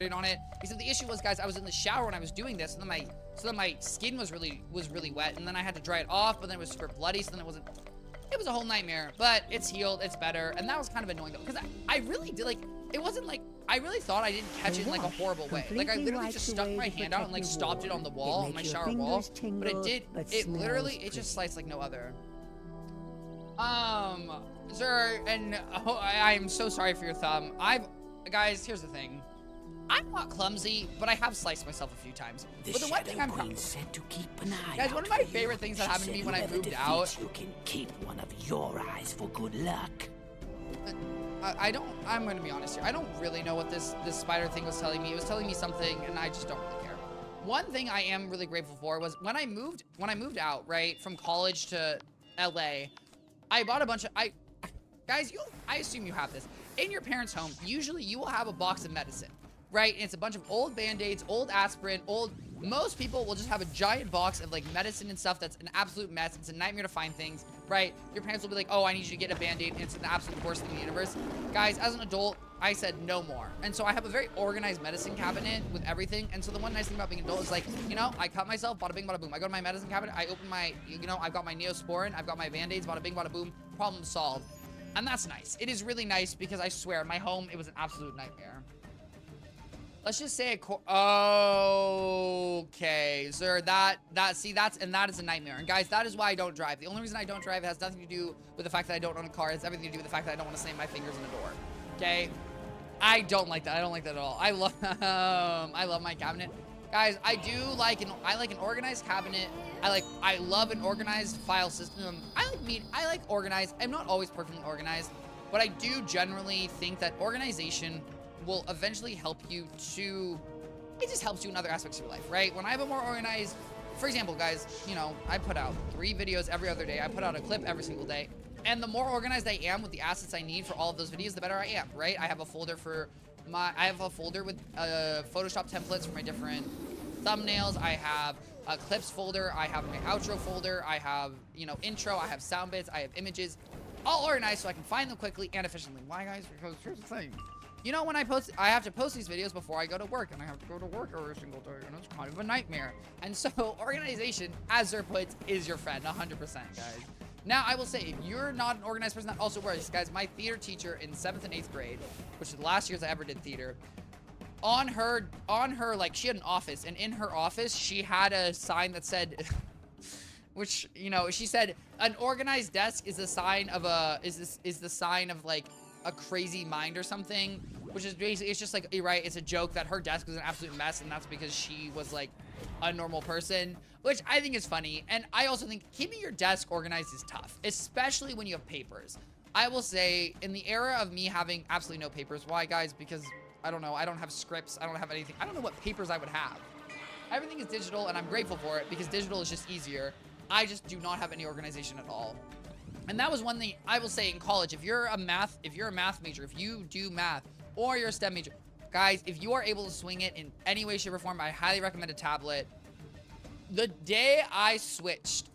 on it. Because the issue was, guys, I was in the shower when I was doing this, and then my skin was really wet, and then I had to dry it off, but then it was super bloody, so then it was a whole nightmare. But it's healed, it's better, and that was kind of annoying though, because I really did, like, it wasn't like, I really thought I didn't catch it in like a horrible way. Like, I literally just stuck my hand out and like stopped it on the wall, on my shower wall, but it just sliced like no other. Sir, and I am so sorry for your thumb. Guys, here's the thing. I'm not clumsy, but I have sliced myself a few times. But the one thing I'm proud of, said to keep an eye guys, one of my favorite things that happened to me when I moved out. You can keep one of your eyes for good luck. I'm going to be honest here. I don't really know what this spider thing was telling me. It was telling me something, and I just don't really care. One thing I am really grateful for was when I moved out, right, from college to LA, I bought a bunch of, guys, I assume you have this. In your parents' home, usually you will have a box of medicine, right? And it's a bunch of old Band-Aids, old aspirin, most people will just have a giant box of like medicine and stuff that's an absolute mess. It's a nightmare to find things, right? Your parents will be like, oh, I need you to get a Band-Aid, and it's the absolute worst thing in the universe. Guys, as an adult, I said no more. And so I have a very organized medicine cabinet with everything. And so the one nice thing about being an adult is like, you know, I cut myself, bada bing, bada boom. I go to my medicine cabinet, I open my, you know, I've got my Neosporin, I've got my Band-Aids, bada bing, bada boom, problem solved. And that's nice. It is really nice because I swear, my home, it was an absolute nightmare. Let's just say okay, sir, that is a nightmare. And guys, that is why I don't drive. The only reason I don't drive has nothing to do with the fact that I don't own a car. It's everything to do with the fact that I don't want to slam my fingers in the door. Okay? I don't like that. I don't like that at all. I love my cabinet. Guys, I like an organized cabinet. I love an organized file system. I like organized. I'm not always perfectly organized, but I do generally think that organization will eventually help you it just helps you in other aspects of your life, right? When I have a more organized, for example, guys, you know, I put out 3 videos every other day. I put out a clip every single day. And the more organized I am with the assets I need for all of those videos, the better I am, right? I have a folder with Photoshop templates for my different thumbnails. I have a clips folder. I have my outro folder. I have, you know, intro. I have sound bits. I have images, all organized so I can find them quickly and efficiently. Why, guys? Because here's the thing. You know, when I have to post these videos before I go to work, and I have to go to work every single day, and it's kind of a nightmare. And so, organization, as Zer puts, is your friend, 100%, guys. Now, I will say, if you're not an organized person, that also worries, guys. My theater teacher in 7th and 8th grade, which is the last years I ever did theater, on her, like, she had an office, and in her office, she had a sign that said, which, you know, she said, an organized desk is the sign of like, a crazy mind or something, which is basically, it's just like, you're right, it's a joke that her desk was an absolute mess, and that's because she was like a normal person, which I think is funny. And I also think keeping your desk organized is tough, especially when you have papers. I will say, in the era of me having absolutely no papers, why, guys? Because I don't know, I don't have scripts, I don't have anything, I don't know what papers I would have. Everything is digital, and I'm grateful for it because digital is just easier. I just do not have any organization at all. And that was one thing I will say in college. If you're a math major, if you do math, or you're a STEM major, guys, if you are able to swing it in any way, shape, or form, I highly recommend a tablet. The day I switched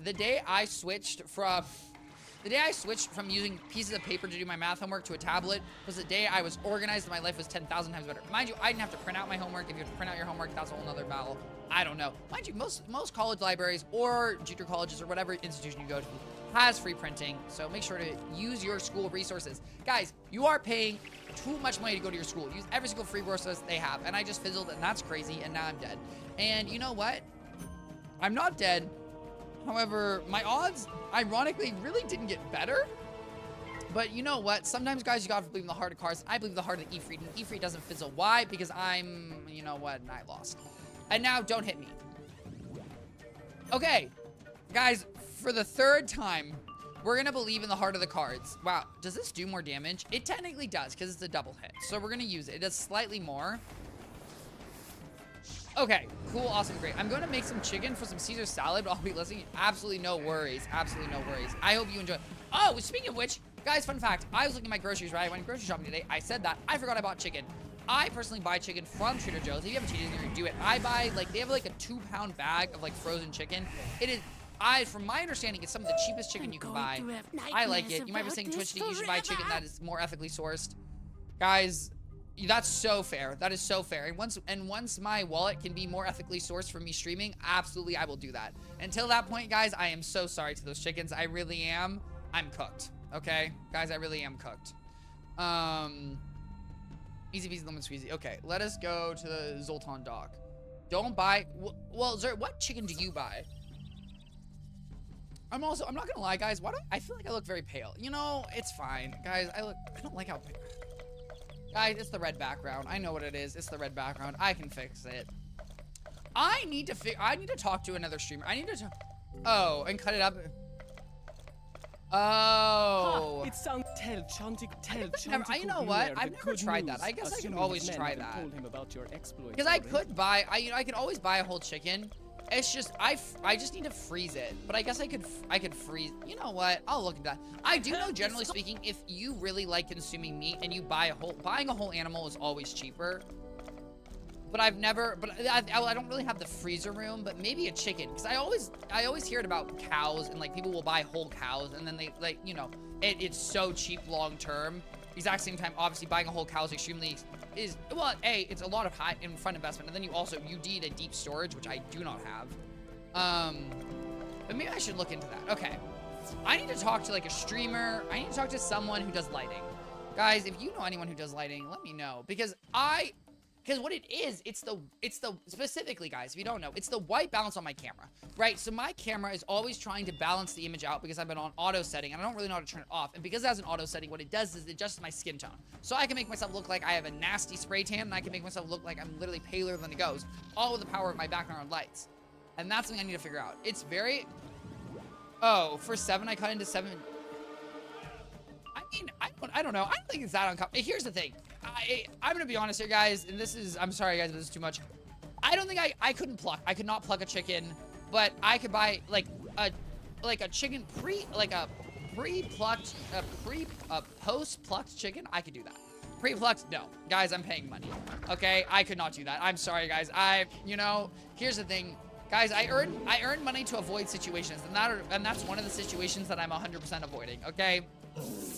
from using pieces of paper to do my math homework to a tablet was the day I was organized and my life was 10,000 times better. Mind you, I didn't have to print out my homework. If you have to print out your homework, that's a whole nother battle. I don't know. Mind you, most college libraries or junior colleges or whatever institution you go to has free printing, so make sure to use your school resources. Guys, you are paying too much money to go to your school. Use every single free resource they have, and I just fizzled, and that's crazy, and now I'm dead. And you know what? I'm not dead. However, my odds, ironically, really didn't get better. But you know what? Sometimes, guys, you gotta believe in the heart of cards. I believe the heart of the Ifrit, and Ifrit doesn't fizzle. Why? Because you know what? And I lost. And now, don't hit me. Okay, guys, for the 3rd time, we're gonna believe in the heart of the cards. Wow, does this do more damage? It technically does, because it's a double hit. So we're gonna use it. It does slightly more. Okay, cool, awesome, great. I'm gonna make some chicken for some Caesar salad, but I'll be listening. Absolutely no worries. Absolutely no worries. I hope you enjoy. Oh, speaking of which, guys, fun fact. I was looking at my groceries, right? I went grocery shopping today. I said that. I forgot I bought chicken. I personally buy chicken from Trader Joe's. If you haven't cheated, you do it. I buy, like, they have like a 2-pound bag of like frozen chicken. It is, from my understanding, it's some of the cheapest chicken you can buy. I like it. You might be saying, Twichty, you should buy chicken that is more ethically sourced. Guys, That's so fair. That is so fair. And once my wallet can be more ethically sourced from me streaming, absolutely I will do that. Until that point, guys, I am so sorry to those chickens. I really am. I'm cooked. Okay? Guys, I really am cooked. Easy peasy lemon squeezy. Okay, let us go to the Zoltan dock. Don't buy... Well, Zert, what chicken do you buy? I'm not gonna lie, guys. Why do I feel like I look very pale? You know, it's fine. Guys, I don't like how pale. Guys, it's the red background. I know what it is. It's the red background. I can fix it. I need to talk to another streamer. I need to oh, and cut it up. Oh. It sounds you know what? I've never tried that. I guess I can always try that. Because I could buy, I could always buy a whole chicken. It's just, I just need to freeze it. But I guess I could freeze. You know what? I'll look at that. I do know, generally speaking, if you really like consuming meat and you buying a whole animal is always cheaper. But I don't really have the freezer room, but maybe a chicken. Because I always hear it about cows and like people will buy whole cows and then they like, you know, it's so cheap long term. Exact same time, obviously buying a whole cow is extremely, it's a lot of high in front investment. And then you need a deep storage, which I do not have. But maybe I should look into that. Okay. I need to talk to like a streamer. I need to talk to someone who does lighting. Guys, if you know anyone who does lighting, let me know. Because what it is, it's the specifically, guys, if you don't know, it's the white balance on my camera, right? So my camera is always trying to balance the image out because I've been on auto setting and I don't really know how to turn it off. And because it has an auto setting, what it does is it adjusts my skin tone. So I can make myself look like I have a nasty spray tan and I can make myself look like I'm literally paler than it goes, all with the power of my background lights. And that's something I need to figure out. It's very, oh, for 7, I cut into 7. I mean, I don't know. I don't think it's that uncommon. Here's the thing. I'm gonna be honest here, guys, and I'm sorry, guys, if this is too much. I don't think I could not pluck a chicken, but I could buy like a chicken post-plucked chicken. I could do that. Pre-plucked, no. Guys, I'm paying money. Okay, I could not do that. I'm sorry, guys. You know, here's the thing. Guys, I earn money to avoid situations, and that's one of the situations that I'm 100% avoiding, okay?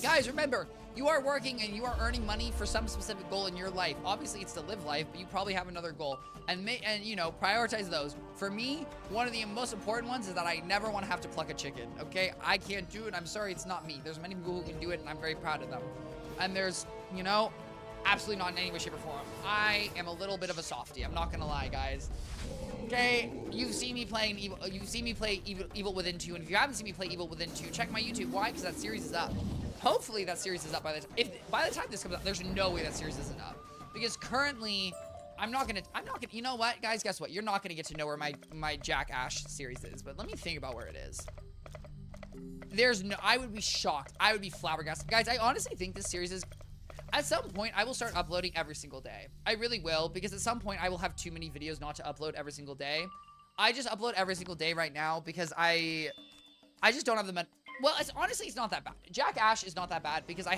Guys, remember, you are working and you are earning money for some specific goal in your life. Obviously, it's to live life, but you probably have another goal. And you know, prioritize those. For me, one of the most important ones is that I never want to have to pluck a chicken, okay? I can't do it. I'm sorry, it's not me. There's many people who can do it, and I'm very proud of them. And there's, you know, absolutely not in any way, shape, or form. I am a little bit of a softie. I'm not gonna lie, guys. Okay, you've seen me playing Evil. You've seen me play Evil Within 2, and if you haven't seen me play Evil Within 2, check my YouTube. Why? Because that series is up. Hopefully that series is up by the time. By the time this comes out, there's no way that series isn't up. Because currently, I'm not gonna. You know what, guys? Guess what? You're not gonna get to know where my Jack Ash series is. But let me think about where it is. I would be shocked. I would be flabbergasted, guys. I honestly think this series is. At some point, I will start uploading every single day. I really will, because at some point, I will have too many videos not to upload every single day. I just upload every single day right now because I just don't have the well, honestly, it's not that bad. Jack Ash is not that bad because I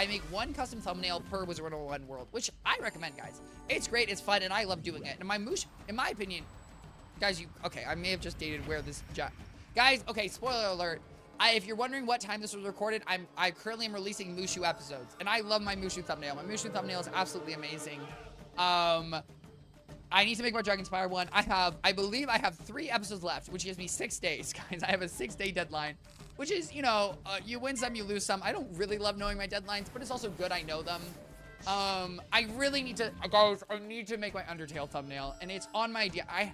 make one custom thumbnail per Wizard101 world, which I recommend, guys. It's great, it's fun, and I love doing it. And in my opinion, guys, okay, I may have just dated where this guys, okay, spoiler alert. If you're wondering what time this was recorded, I currently am releasing Mushu episodes, and I love my Mushu thumbnail. My Mushu thumbnail is absolutely amazing. I need to make my Dragonspire one. I believe I have 3 episodes left, which gives me 6 days, guys. I have a 6-day deadline, which is, you know, you win some, you lose some. I don't really love knowing my deadlines, but it's also good I know them. I really need to, guys, I need to make my Undertale thumbnail, and it's on my idea. I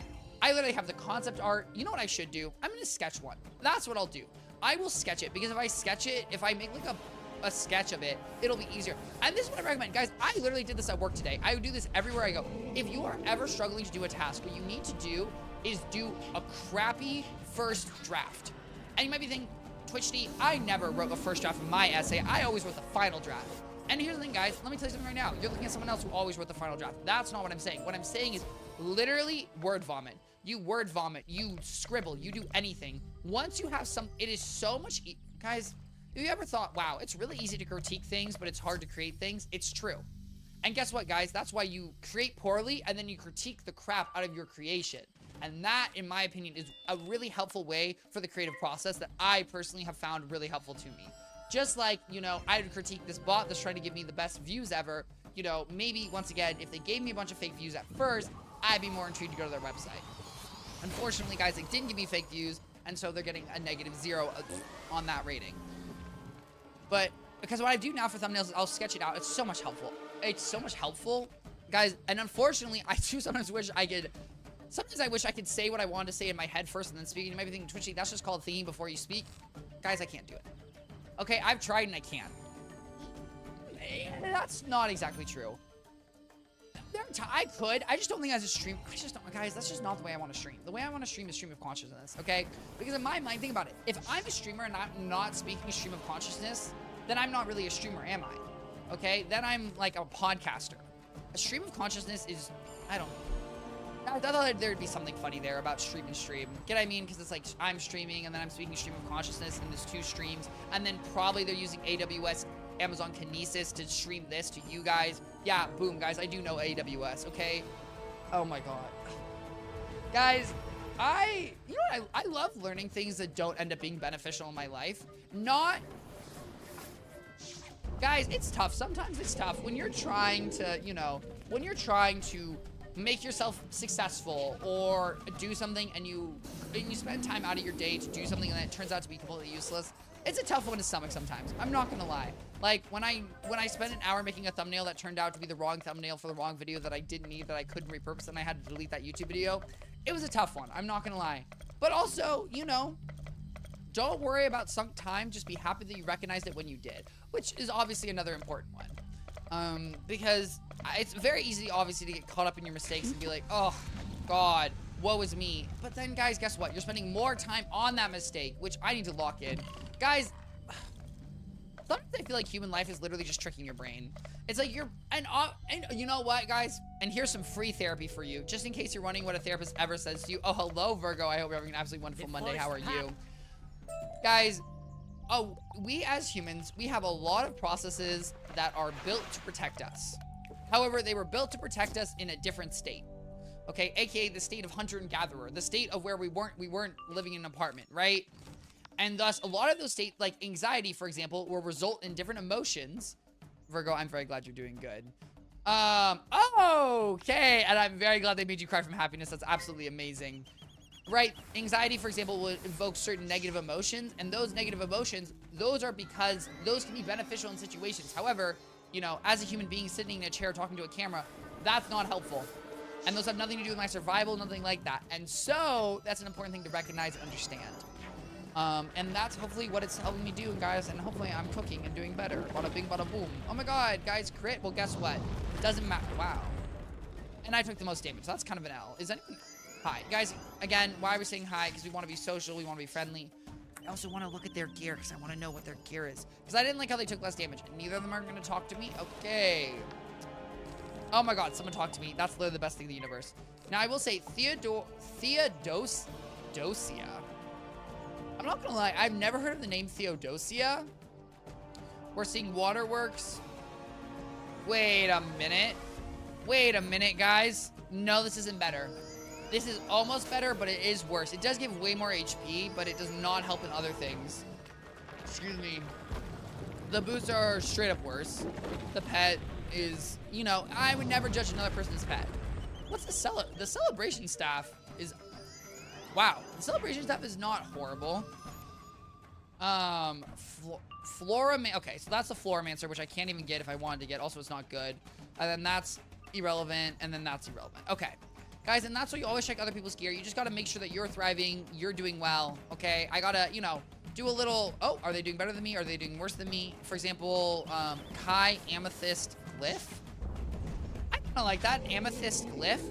literally have the concept art. You know what I should do? I'm gonna sketch one. That's what I'll do. I will sketch it, because if I sketch it, if I make like a sketch of it, it'll be easier. And this is what I recommend. Guys, I literally did this at work today. I would do this everywhere I go. If you are ever struggling to do a task, what you need to do is do a crappy first draft. And you might be thinking, Twichty, I never wrote a first draft of my essay. I always wrote the final draft. And here's the thing, guys. Let me tell you something right now. You're looking at someone else who always wrote the final draft. That's not what I'm saying. What I'm saying is literally word vomit. You word vomit. You scribble. You do anything. Once you have it is so much... Guys, have you ever thought, wow, it's really easy to critique things, but it's hard to create things? It's true. And guess what, guys? That's why you create poorly, and then you critique the crap out of your creation. And that, in my opinion, is a really helpful way for the creative process that I personally have found really helpful to me. Just like, you know, I would critique this bot that's trying to give me the best views ever. you know, maybe, once again, if they gave me a bunch of fake views at first, I'd be more intrigued to go to their website. Unfortunately, guys, they didn't give me fake views, and so they're getting a -0 on that rating. But because what I do now for thumbnails is I'll sketch it out. It's so much helpful. It's so much helpful, guys. And unfortunately, I do sometimes wish I could. Sometimes I wish I could say what I wanted to say in my head first and then speak. You might be thinking, Twichty, that's just called thinking before you speak. Guys, I can't do it. Okay, I've tried and I can't. That's not exactly true. I could. I just don't think as a stream. I just don't, guys. That's just not the way I want to stream. The way I want to stream is stream of consciousness. Okay, because in my mind, think about it. If I'm a streamer and I'm not speaking stream of consciousness, then I'm not really a streamer, am I? Okay, then I'm like a podcaster. A stream of consciousness is, I don't know. I thought there'd be something funny there about stream and stream. Get what I mean? Because it's like I'm streaming and then I'm speaking stream of consciousness and there's 2 streams. And then probably they're using AWS, Amazon Kinesis to stream this to you guys. Yeah, boom, guys. I do know AWS, okay? Oh my God. Guys, you know what? I love learning things that don't end up being beneficial in my life. Guys, it's tough. Sometimes it's tough when you're trying to, you know, when you're trying to make yourself successful or do something and you spend time out of your day to do something and it turns out to be completely useless. It's a tough one to stomach sometimes. I'm not gonna lie. Like when I spent an hour making a thumbnail that turned out to be the wrong thumbnail for the wrong video that I didn't need, that I couldn't repurpose, and I had to delete that YouTube video. It was a tough one. I'm not gonna lie. But also, you know, don't worry about sunk time. Just be happy that you recognized it when you did, which is obviously another important one. Because it's very easy, obviously, to get caught up in your mistakes and be like, oh, God, woe is me. But then, guys, guess what? You're spending more time on that mistake, which I need to lock in. Guys, sometimes I feel like human life is literally just tricking your brain. It's like and you know what, guys? And here's some free therapy for you, just in case you're wondering what a therapist ever says to you. Oh, hello, Virgo. I hope you're having an absolutely wonderful Monday. How are you? Guys, we as humans, we have a lot of processes that are built to protect us. However, they were built to protect us in a different state. Okay, aka the state of hunter and gatherer, the state of where we weren't living in an apartment, right? And thus, a lot of those states, like anxiety, for example, will result in different emotions. Virgo, I'm very glad you're doing good. Okay, and I'm very glad they made you cry from happiness. That's absolutely amazing. Right, anxiety, for example, will invoke certain negative emotions, and those negative emotions, those are because those can be beneficial in situations. However, you know, as a human being sitting in a chair talking to a camera, that's not helpful. And those have nothing to do with my survival, nothing like that. And so, that's an important thing to recognize and understand. And that's hopefully what it's helping me do, guys, and hopefully I'm cooking and doing better. Bada bing, bada boom. Oh my God, guys, crit? Well, guess what? Doesn't matter. Wow. And I took the most damage, so that's kind of an L. Is anyone... Hi. Guys, again, why are we saying hi? Because we want to be social, we want to be friendly. I also want to look at their gear, because I want to know what their gear is. Because I didn't like how they took less damage. And neither of them are going to talk to me? Okay. Oh my God, someone talked to me. That's literally the best thing in the universe. Now, I will say, Theodosia. I'm not gonna lie, I've never heard of the name Theodosia. We're seeing waterworks. Wait a minute. Wait a minute, guys. No, this isn't better. This is almost better, but it is worse. It does give way more HP, but it does not help in other things. Excuse me. The boots are straight up worse. The pet is, you know, I would never judge another person's pet. What's the celebration staff is... Wow, the celebration staff is not horrible. Okay, so that's the Floramancer, which I can't even get if I wanted to get. Also, it's not good. And then that's irrelevant, and then that's irrelevant. Okay, guys, and that's why you always check other people's gear. You just gotta make sure that you're thriving, you're doing well, okay? I gotta, you know, do a little... Oh, are they doing better than me? Are they doing worse than me? For example, Kai Amethyst Glyph. I kinda like that, Amethyst Glyph.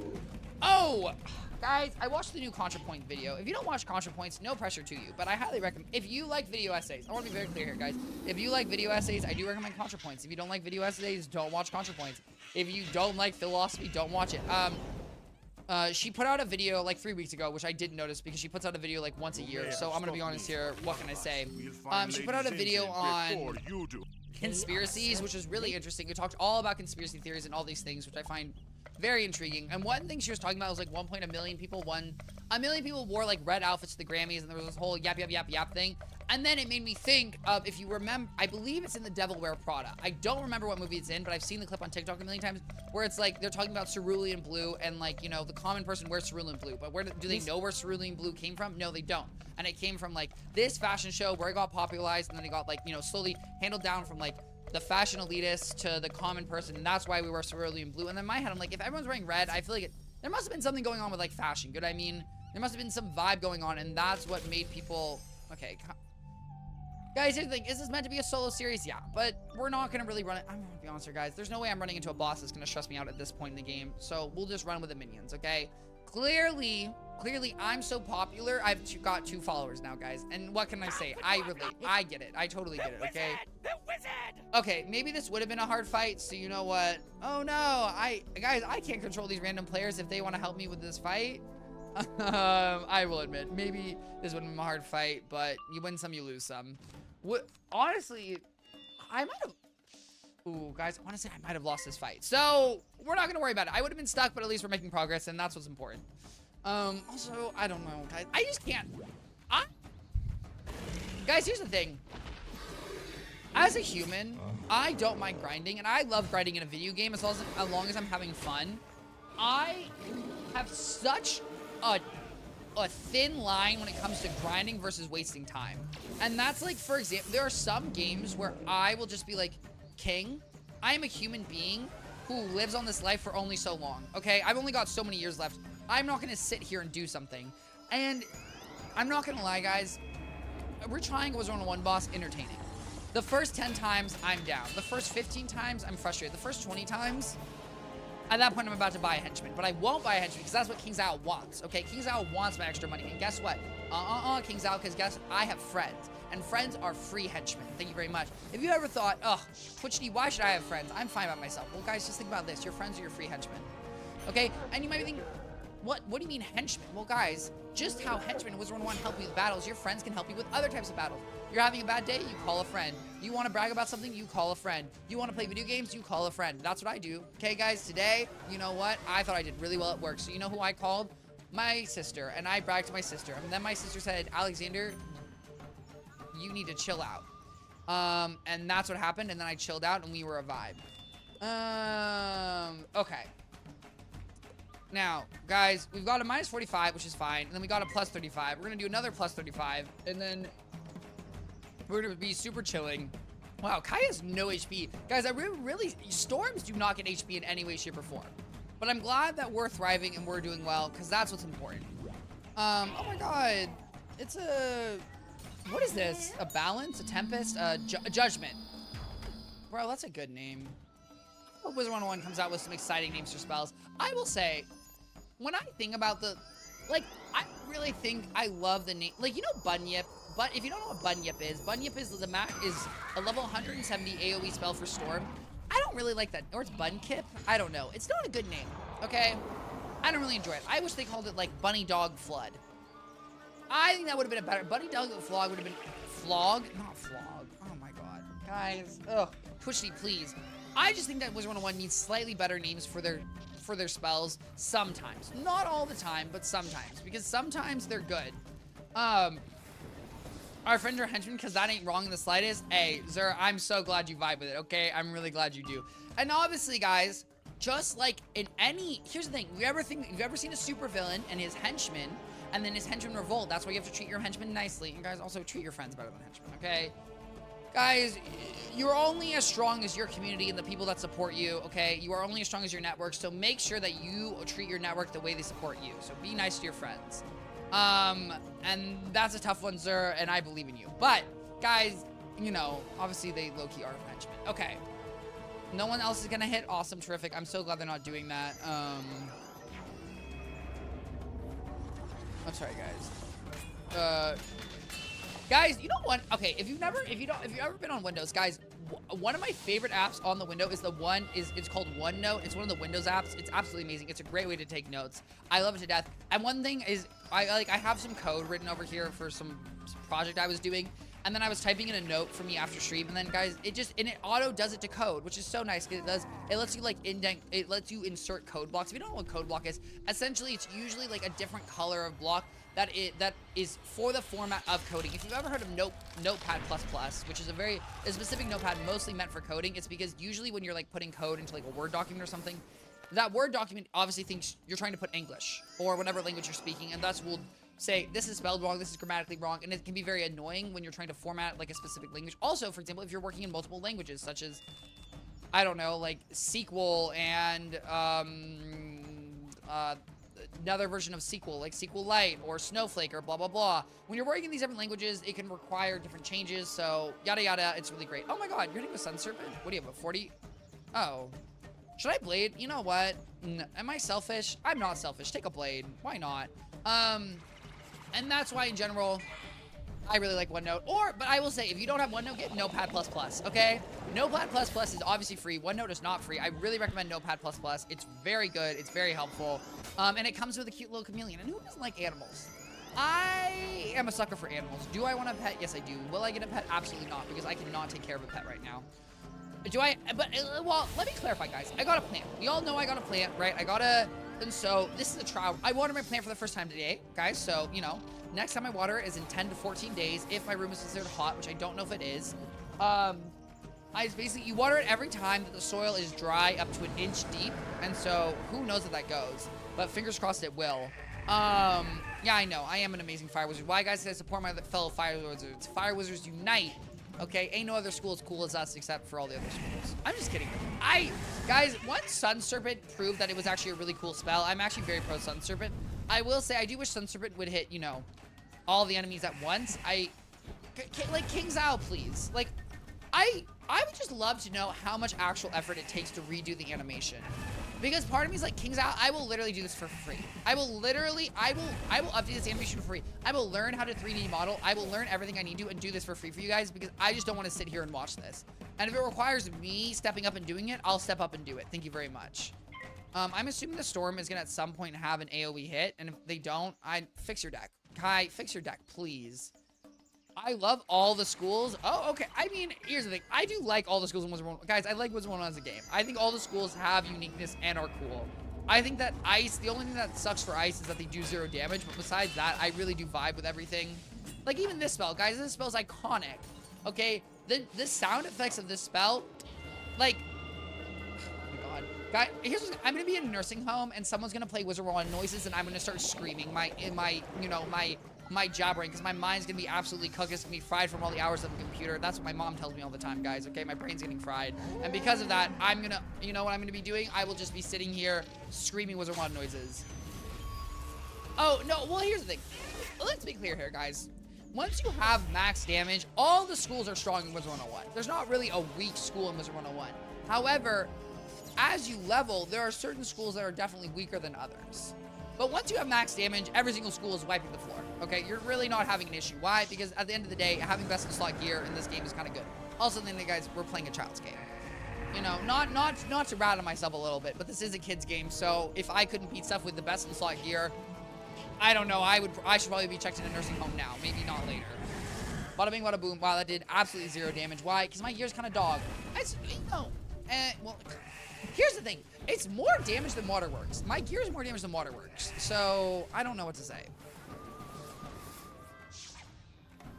Oh! Guys, I watched the new ContraPoint video. If you don't watch ContraPoints, no pressure to you, but I highly recommend... If you like video essays, I want to be very clear here, guys. If you like video essays, I do recommend ContraPoints. If you don't like video essays, don't watch ContraPoints. If you don't like philosophy, don't watch it. She put out a video like 3 weeks ago, which I didn't notice because she puts out a video like once a year. So I'm going to be honest here. What can I say? She put out a video on conspiracies, which is really interesting. We talked all about conspiracy theories and all these things, which I find... very intriguing. And one thing she was talking about was like a million people wore like red outfits to the Grammys, and there was this whole yap thing. And then it made me think of, if you remember, I believe it's in The Devil Wear Prada. I don't remember what movie it's in, but I've seen the clip on TikTok a million times where it's like they're talking about cerulean blue and like, you know, the common person wears cerulean blue. But where do they know where cerulean blue came from? No, they don't. And it came from like this fashion show where it got popularized and then it got like, you know, slowly handled down from like the fashion elitist to the common person. And that's why we wear cerulean blue. And in my head, I'm like, if everyone's wearing red, I feel like there must have been something going on with like fashion. Good, I mean, there must have been some vibe going on, and that's what made people, okay. Guys, here's the thing. Is this meant to be a solo series? Yeah, but we're not going to really run it. I'm going to be honest here, guys. There's no way I'm running into a boss that's going to stress me out at this point in the game. So we'll just run with the minions, okay? Clearly, I'm so popular. I've got 2 followers now, guys. And what can I say? I relate. I get it. I totally get it, okay? The wizard! Okay, maybe this would have been a hard fight, so you know what? Oh, no. Guys, I can't control these random players if they want to help me with this fight. I will admit, maybe this would have been a hard fight, but you win some, you lose some. Honestly, I might have... Ooh, guys, honestly, I might have lost this fight. So, we're not going to worry about it. I would have been stuck, but at least we're making progress, and that's what's important. Also, I don't know, guys. I just can't... Guys, here's the thing. As a human, I don't mind grinding, and I love grinding in a video game as long as I'm having fun. I have such a thin line when it comes to grinding versus wasting time. And that's like, for example, there are some games where I will just be like, King, I am a human being who lives on this life for only so long, okay? I've only got so many years left. I'm not gonna sit here and do something. And I'm not gonna lie, guys, we're trying Wizard101 boss entertaining. The first 10 times, I'm down. The first 15 times, I'm frustrated. The first 20 times, at that point, I'm about to buy a henchman, but I won't buy a henchman because that's what King Zhao wants, okay? King Zhao wants my extra money, and guess what? King Zhao, because guess I have friends, and friends are free henchmen. Thank you very much. If you ever thought, oh, Twichty, why should I have friends? I'm fine by myself. Well, guys, just think about this. Your friends are your free henchmen, okay? And you might be thinking, what do you mean henchmen? Well, guys, just how henchmen Wizard101 help you with battles, your friends can help you with other types of battles. You're having a bad day, you call a friend. You want to brag about something, you call a friend. You want to play video games, you call a friend. That's what I do. Okay, guys, today, you know what? I thought I did really well at work. So you know who I called? My sister. And I bragged to my sister. And then my sister said, Alexander, you need to chill out. And that's what happened. And then I chilled out and we were a vibe. Okay. Now, guys, we've got a minus 45, which is fine. And then we got a plus 35. We're going to do another plus 35. And then we're going to be super chilling. Wow, Kai has no HP. Guys, I really, storms do not get HP in any way, shape, or form. But I'm glad that we're thriving and we're doing well, because that's what's important. Oh my god. It's a... What is this? A balance? A tempest? A judgment. Bro, that's a good name. I hope Wizard101 comes out with some exciting names for spells. I will say, when I think about the... Like, I really think I love the name... Like, you know Bunyip? But if you don't know what Bunyip is is a level 170 AoE spell for Storm. I don't really like that. Or it's Bunkip? I don't know. It's not a good name, okay? I don't really enjoy it. I wish they called it, like, Bunny Dog Flood. I think that would have been a better... Bunny Dog Flog would have been... Flog? Not Flog. Oh, my God. Guys. Ugh. Twichty, please. I just think that Wizard101 needs slightly better names for their spells sometimes. Not all the time, but sometimes. Because sometimes they're good. Our friends are henchmen because that ain't wrong in the slightest. Hey, Zer, I'm so glad you vibe with it, okay? I'm really glad you do. And obviously, guys, just like in any... Here's the thing. You've ever seen a supervillain and his henchmen, and then his henchmen revolt? That's why you have to treat your henchmen nicely. And guys, also treat your friends better than henchmen, okay? Guys, you're only as strong as your community and the people that support you, okay? You are only as strong as your network, so make sure that you treat your network the way they support you. So be nice to your friends. And that's a tough one, Zer, and I believe in you. But, guys, you know, obviously they low-key are henchmen. Okay. No one else is gonna hit. Awesome, terrific. I'm so glad they're not doing that. I'm sorry, guys. Guys, you know what? Okay, if you've ever been on Windows, guys, one of my favorite apps on the window is it's called OneNote. It's one of the Windows apps. It's absolutely amazing. It's a great way to take notes. I love it to death. And one thing is, I have some code written over here for some project I was doing, and then I was typing in a note for me after stream, and then guys, it auto does it to code, which is so nice, because it lets you like it lets you insert code blocks. If you don't know what code block is, essentially it's usually like a different color of block that is for the format of coding. If you've ever heard of Notepad++, which is a specific notepad mostly meant for coding, it's because usually when you're like putting code into like a Word document or something, that Word document obviously thinks you're trying to put English or whatever language you're speaking, and thus will say this is spelled wrong, this is grammatically wrong, and it can be very annoying when you're trying to format like a specific language. Also, for example, if you're working in multiple languages, such as, I don't know, like SQL and another version of SQL, like SQLite or Snowflake or blah, blah, blah. When you're working in these different languages, it can require different changes, so yada, yada, it's really great. Oh my god, you're hitting with Sun Serpent? What do you have, a 40? Oh. Should I blade? You know what? Am I selfish? I'm not selfish. Take a blade. Why not? And that's why, in general, I really like OneNote. But I will say, if you don't have OneNote, get Notepad++, okay? Notepad++ is obviously free. OneNote is not free. I really recommend Notepad++. It's very good. It's very helpful. And it comes with a cute little chameleon. And who doesn't like animals? I am a sucker for animals. Do I want a pet? Yes, I do. Will I get a pet? Absolutely not, because I cannot take care of a pet right now. Well, let me clarify, guys. I got a plant. We all know I got a plant, right? And so this is a trial. I watered my plant for the first time today, guys. So, you know, next time I water it is in 10 to 14 days if my room is considered hot, which I don't know if it is. You water it every time that the soil is dry up to an inch deep. And so who knows if that goes, but fingers crossed it will. Yeah, I know. I am an amazing fire wizard. Why, guys? I support my fellow fire wizards. Fire wizards unite. Okay, ain't no other school as cool as us except for all the other schools. I'm just kidding. Guys, once Sun Serpent proved that it was actually a really cool spell, I'm actually very pro Sun Serpent. I will say, I do wish Sun Serpent would hit, you know, all the enemies at once. Like, King Zhao, please. Like, I would just love to know how much actual effort it takes to redo the animation. Because part of me is like, King Zhao, I will literally do this for free. I will update this animation for free. I will learn how to 3D model. I will learn everything I need to and do this for free for you guys, because I just don't want to sit here and watch this. And if it requires me stepping up and doing it, I'll step up and do it. Thank you very much. I'm assuming the Storm is going to at some point have an AoE hit, and if they don't, fix your deck. Kai, fix your deck, please. I love all the schools. Oh, okay. I mean, here's the thing. I do like all the schools in Wizard101. Guys, I like Wizard101 as a game. I think all the schools have uniqueness and are cool. I think that Ice, the only thing that sucks for Ice is that they do 0 damage, but besides that, I really do vibe with everything. Like, even this spell, guys, this spell is iconic. Okay? The sound effects of this spell, like, oh my god. Guys, here's what's, I'm gonna be in a nursing home, and someone's gonna play Wizard101 noises, and I'm gonna start screaming my job brain, because my mind's gonna be absolutely cooked. It's gonna be fried from all the hours of the computer. That's what my mom tells me all the time, guys, okay? My brain's getting fried. And because of that, I'm gonna, you know what I'm gonna be doing? I will just be sitting here screaming Wizard101 noises. Oh, no, well, here's the thing. Let's be clear here, guys. Once you have max damage, all the schools are strong in Wizard101. There's not really a weak school in Wizard101. However, as you level, there are certain schools that are definitely weaker than others. But once you have max damage, every single school is wiping the floor, okay? You're really not having an issue. Why? Because at the end of the day, having best in slot gear in this game is kind of good. Also, then, guys, we're playing a child's game. You know, not to rat on myself a little bit, but this is a kid's game, so if I couldn't beat stuff with the best in slot gear, I don't know, I should probably be checked in a nursing home now, maybe not later. Bada bing, bada boom. Wow, that did absolutely 0 damage. Why? Because my gear's kind of dog. Well, here's the thing. It's more damage than Waterworks. My gear is more damage than Waterworks. So, I don't know what to say.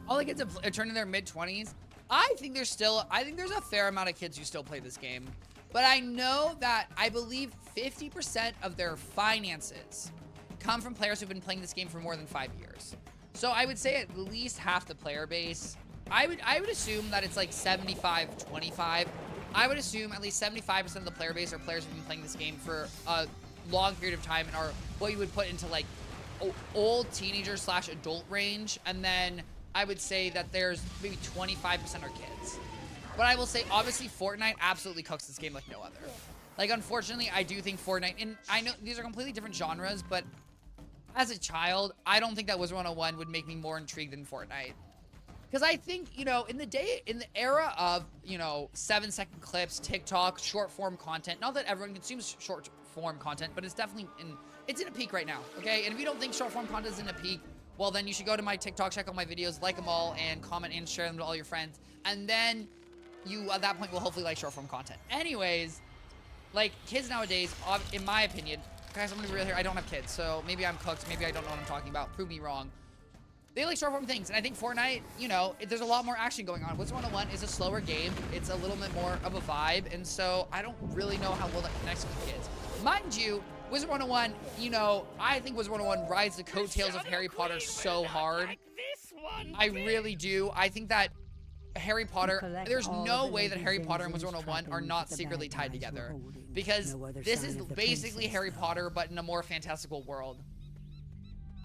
All the kids are turning their mid-20s. I think there's a fair amount of kids who still play this game. But I know that I believe 50% of their finances come from players who've been playing this game for more than 5 years. So I would say at least half the player base. I would assume that it's like 75-25. I would assume at least 75% of the player base are players who've been playing this game for a long period of time and are what you would put into like old teenager / adult range. And then I would say that there's maybe 25% are kids. But I will say, obviously, Fortnite absolutely cooks this game like no other. Like, unfortunately, I do think Fortnite, and I know these are completely different genres, but as a child, I don't think that Wizard101 would make me more intrigued than Fortnite. Because I think, you know, in the era of, you know, 7-second clips, TikTok, short-form content, not that everyone consumes short-form content, but it's definitely it's in a peak right now, okay? And if you don't think short-form content is in a peak, well, then you should go to my TikTok, check out my videos, like them all, and comment and share them to all your friends. And then you, at that point, will hopefully like short form content. Anyways, like, kids nowadays, in my opinion, guys, I'm gonna be real here, I don't have kids, so maybe I'm cooked, maybe I don't know what I'm talking about, prove me wrong. They like short form things, and I think Fortnite, you know, there's a lot more action going on. Wizard101 is a slower game, it's a little bit more of a vibe, and so I don't really know how well that connects with kids. Mind you, Wizard101, you know, I think Wizard101 rides the coattails of Harry Potter so hard. I really do. I think that Harry Potter, there's no way that Harry Potter and Wizard101 are not secretly tied together, because this is basically Harry Potter, but in a more fantastical world.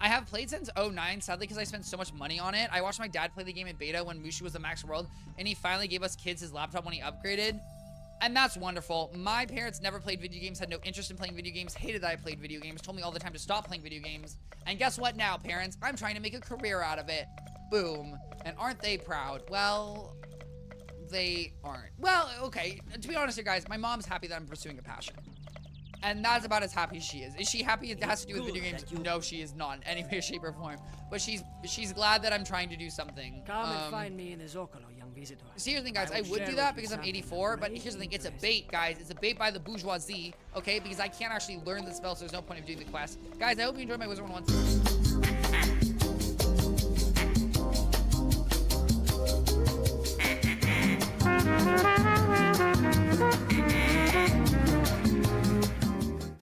I have played since 09, sadly, because I spent so much money on it. I watched my dad play the game in beta when Mushu was the max world, and he finally gave us kids his laptop when he upgraded. And that's wonderful. My parents never played video games, had no interest in playing video games, hated that I played video games, told me all the time to stop playing video games. And guess what now, parents? I'm trying to make a career out of it. Boom. And aren't they proud? Well, they aren't. Well, okay. To be honest here, guys, my mom's happy that I'm pursuing a passion. And that's about as happy as she is. Is she happy it has to do with video games? No, she is not in any way, shape, or form. But she's glad that I'm trying to do something. Come and find me in the Zocalo, young visitor. See, here's the thing, guys. I would do that because I'm 84, but here's the thing. It's a bait, guys. It's a bait by the bourgeoisie, okay? Because I can't actually learn the spell, so there's no point of doing the quest. Guys, I hope you enjoyed my Wizard101.